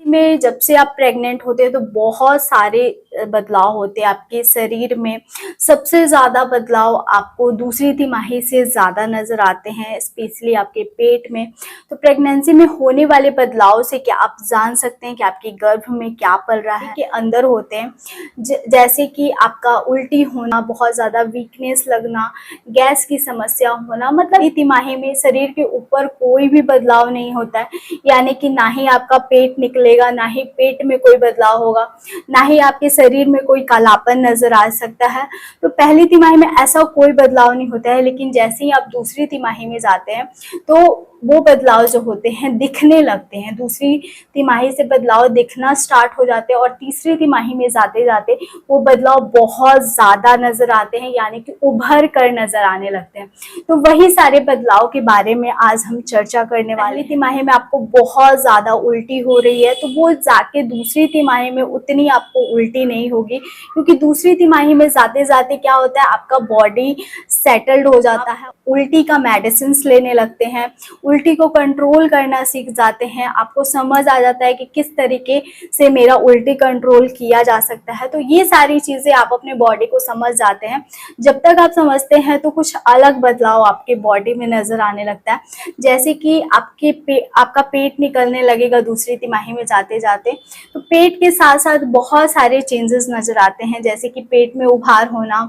में जब से आप प्रेग्नेंट होते हैं तो बहुत सारे बदलाव होते हैं आपके शरीर में। सबसे ज़्यादा बदलाव आपको दूसरी तिमाही से ज़्यादा नज़र आते हैं, स्पेशली आपके पेट में। तो प्रेगनेंसी में होने वाले बदलाव से क्या आप जान सकते हैं कि आपके गर्भ में क्या पल रहा है, के अंदर होते हैं। जैसे कि आपका उल्टी होना, बहुत ज़्यादा वीकनेस लगना, गैस की समस्या होना, मतलब ये तिमाही में शरीर के ऊपर कोई भी बदलाव नहीं होता है। यानी कि ना ही आपका पेट निकलेगा, ना ही पेट में कोई बदलाव होगा, ना ही आपके शरीर में कोई कालापन नजर आ सकता है। तो पहली तिमाही में ऐसा कोई बदलाव नहीं होता है, लेकिन जैसे ही आप दूसरी तिमाही में जाते हैं तो वो बदलाव जो होते हैं दिखने लगते हैं। दूसरी तिमाही से बदलाव दिखना स्टार्ट हो जाते हैं और तीसरी तिमाही में जाते जाते वो बदलाव बहुत ज़्यादा नजर आते हैं, यानी कि उभर कर नजर आने लगते हैं। तो वही सारे बदलाव के बारे में आज हम चर्चा करने वाले। तिमाही में आपको बहुत ज़्यादा उल्टी हो रही है तो वो जाके दूसरी तिमाही में उतनी आपको उल्टी नहीं होगी, क्योंकि दूसरी तिमाही में जाते जाते क्या होता है, आपका बॉडी सेटल्ड हो जाता है, उल्टी का मेडिसिन लेने लगते हैं, उल्टी को कंट्रोल करना सीख जाते हैं। आपको समझ आ जाता है कि किस तरीके से मेरा उल्टी कंट्रोल किया जा सकता है। तो ये सारी चीज़ें आप अपने बॉडी को समझ जाते हैं। जब तक आप समझते हैं तो कुछ अलग बदलाव आपके बॉडी में नज़र आने लगता है, जैसे कि आपका पेट निकलने लगेगा दूसरी तिमाही में जाते जाते। तो पेट के साथ साथ बहुत सारे चेंजेस नज़र आते हैं, जैसे कि पेट में उभार होना।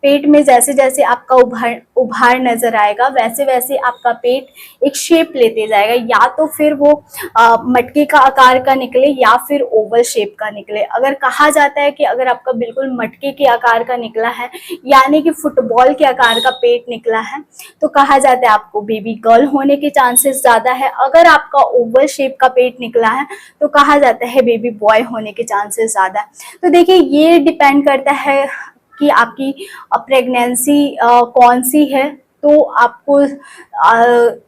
पेट में जैसे जैसे आपका उभार नज़र आएगा वैसे वैसे आपका पेट एक शेप लेते जाएगा, या तो फिर वो मटके का आकार का निकले या फिर ओवल शेप का निकले। अगर कहा जाता है कि अगर आपका बिल्कुल मटके के आकार का निकला है, यानी कि फुटबॉल के आकार का पेट निकला है, तो कहा जाता है आपको बेबी गर्ल होने के चांसेस ज़्यादा है। अगर आपका ओवल शेप का पेट निकला है तो कहा जाता है बेबी बॉय होने के चांसेस ज़्यादा है। तो देखिए, ये डिपेंड करता है कि आपकी प्रेगनेंसी कौन सी है। तो आपको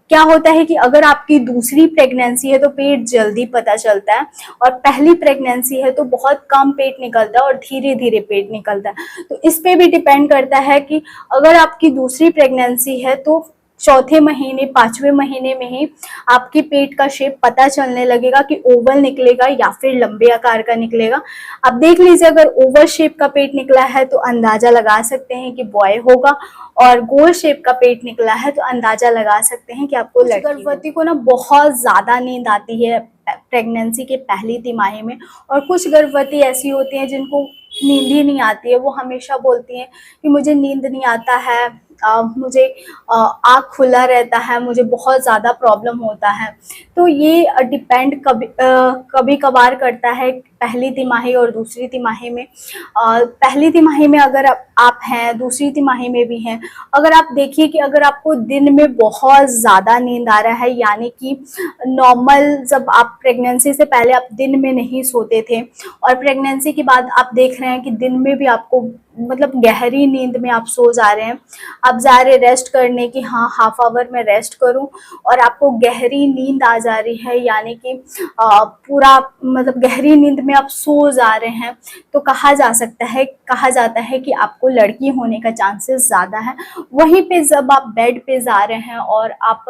क्या होता है कि अगर आपकी दूसरी प्रेगनेंसी है तो पेट जल्दी पता चलता है, और पहली प्रेगनेंसी है तो बहुत कम पेट निकलता है और धीरे धीरे पेट निकलता है। तो इस पे भी डिपेंड करता है कि अगर आपकी दूसरी प्रेगनेंसी है तो चौथे महीने, पांचवें महीने में ही आपके पेट का शेप पता चलने लगेगा कि ओवल निकलेगा या फिर लंबे आकार का निकलेगा। आप देख लीजिए, अगर ओवल शेप का पेट निकला है तो अंदाजा लगा सकते हैं कि बॉय होगा, और गोल शेप का पेट निकला है तो अंदाजा लगा सकते हैं कि आपको लड़की। गर्भवती को ना बहुत ज्यादा नींद आती है प्रेगनेंसी के पहली तिमाही में, और कुछ गर्भवती ऐसी होती हैं जिनको नींद ही नहीं आती है। वो हमेशा बोलती हैं कि मुझे नींद नहीं आता है, मुझे आँख खुला रहता है, मुझे बहुत ज़्यादा प्रॉब्लम होता है। तो ये डिपेंड कभी कभार करता है पहली तिमाही और दूसरी तिमाही में। पहली तिमाही में अगर आप हैं, दूसरी तिमाही में भी हैं, अगर आप देखिए कि अगर आपको दिन में बहुत ज़्यादा नींद आ रहा है, यानी कि नॉर्मल जब आप प्रेगनेंसी से पहले आप दिन में नहीं सोते थे और प्रेगनेंसी के बाद आप देख रहे हैं कि दिन में भी आपको मतलब गहरी नींद में आप सो जा रहे हैं, आप जा रहे रेस्ट करने की, हाँ हाफ आवर में रेस्ट करूं, और आपको गहरी नींद आ जा रही है, यानी कि पूरा मतलब गहरी नींद में आप सो जा रहे हैं, तो कहा जाता है कि आपको लड़की होने का चांसेस ज़्यादा है। वहीं पे जब आप बेड पे जा रहे हैं और आप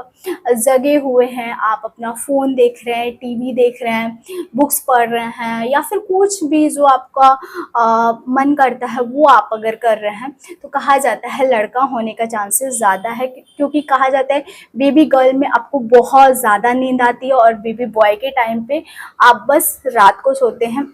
जगे हुए हैं, आप अपना फ़ोन देख रहे हैं, टीवी देख रहे हैं, बुक्स पढ़ रहे हैं, या फिर कुछ भी जो आपका मन करता है वो आप अगर कर रहे हैं, तो कहा जाता है लड़का होने का चांसेस ज़्यादा है, क्योंकि कहा जाता है बेबी गर्ल में आपको बहुत ज़्यादा नींद आती है और बेबी बॉय के टाइम पे आप बस रात को सोते हैं।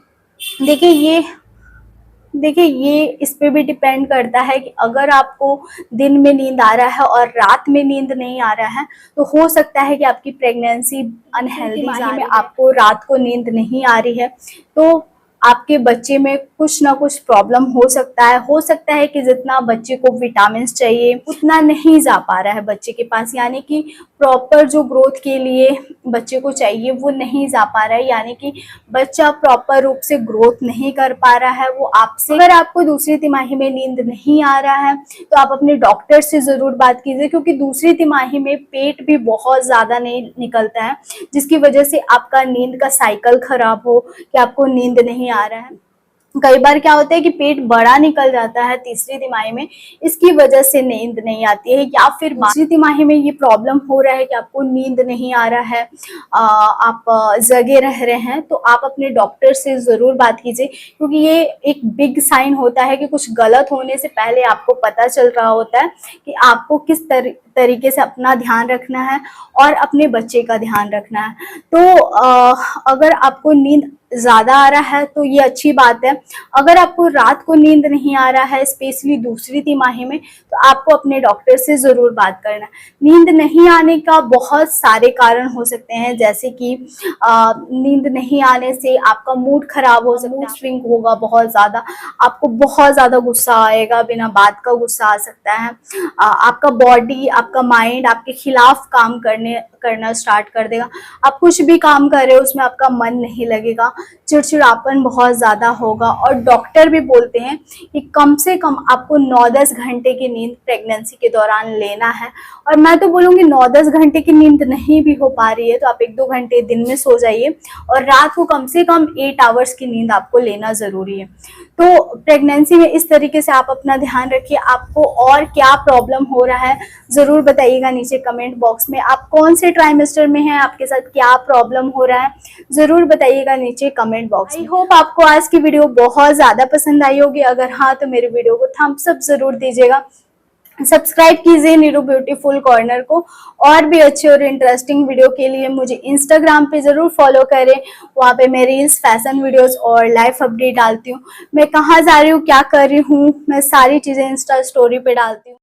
देखिए ये इस पे भी डिपेंड करता है कि अगर आपको दिन में नींद आ रहा है और रात में नींद नहीं आ रहा है, तो हो सकता है कि आपकी प्रेगनेंसी अनहेल्दी में आपको रात को नींद नहीं आ रही है, तो आपके बच्चे में कुछ ना कुछ प्रॉब्लम हो सकता है कि जितना बच्चे को विटामिन्स चाहिए उतना नहीं जा पा रहा है बच्चे के पास, यानी कि प्रॉपर जो ग्रोथ के लिए बच्चे को चाहिए वो नहीं जा पा रहा है, यानी कि बच्चा प्रॉपर रूप से ग्रोथ नहीं कर पा रहा है वो आपसे। अगर आपको दूसरी तिमाही में नींद नहीं आ रहा है तो आप अपने डॉक्टर से ज़रूर बात कीजिए, क्योंकि दूसरी तिमाही में पेट भी बहुत ज़्यादा नहीं निकलता है, जिसकी वजह से आपका नींद का साइकिल खराब हो कि आपको नींद नहीं आ रहा है। कई बार क्या होता है कि पेट बड़ा निकल जाता है तीसरी तिमाही में, इसकी वजह से नींद नहीं आती है, या फिर दूसरी तिमाही में ये प्रॉब्लम हो रहा है कि आपको नींद नहीं आ रहा है, आप जगे रह रहे हैं, तो आप अपने डॉक्टर से ज़रूर बात कीजिए, क्योंकि ये एक बिग साइन होता है कि कुछ गलत होने से पहले आपको पता चल रहा होता है कि आपको किस तरीके से अपना ध्यान रखना है और अपने बच्चे का ध्यान रखना है। तो अगर आपको नींद ज़्यादा आ रहा है तो ये अच्छी बात है। अगर आपको रात को नींद नहीं आ रहा है, स्पेशली दूसरी तिमाही में, तो आपको अपने डॉक्टर से ज़रूर बात करना है। नींद नहीं आने का बहुत सारे कारण हो सकते हैं, जैसे कि नींद नहीं आने से आपका मूड खराब हो सकता है, मूड स्विंग होगा बहुत ज़्यादा, आपको बहुत ज़्यादा गुस्सा आएगा, बिना बात का गुस्सा आ सकता है, आपका बॉडी, आपका माइंड आपके खिलाफ काम करना स्टार्ट कर देगा, आप कुछ भी काम कर रहे हो उसमें आपका मन नहीं लगेगा, चिड़चिड़ापन बहुत ज़्यादा होगा। और डॉक्टर भी बोलते हैं कि कम से कम आपको 9-10 घंटे की नींद प्रेगनेंसी के दौरान लेना है। और मैं तो बोलूँगी 9-10 घंटे की नींद नहीं भी हो पा रही है तो आप 1-2 घंटे दिन में सो जाइए, और रात को कम से कम 8 आवर्स की नींद आपको लेना ज़रूरी है। तो प्रेगनेंसी में इस तरीके से आप अपना ध्यान रखिए। आपको और क्या प्रॉब्लम हो रहा है ज़रूर बताइएगा नीचे कमेंट बॉक्स में। आप कौन से ट्राइमेस्टर में हैं, आपके साथ क्या प्रॉब्लम हो रहा है, ज़रूर बताइएगा नीचे कमेंट बॉक्स में। आई होप आपको आज की वीडियो बहुत ज़्यादा पसंद आई होगी। अगर हाँ तो मेरे वीडियो को थम्स अप ज़रूर दीजिएगा, सब्सक्राइब कीजिए नीरू ब्यूटीफुल कॉर्नर को। और भी अच्छे और इंटरेस्टिंग वीडियो के लिए मुझे इंस्टाग्राम पे ज़रूर फॉलो करें, वहाँ पे मैं रील्स, फैशन वीडियोस और लाइफ अपडेट डालती हूँ। मैं कहाँ जा रही हूँ, क्या कर रही हूँ, मैं सारी चीज़ें इंस्टा स्टोरी पे डालती हूँ।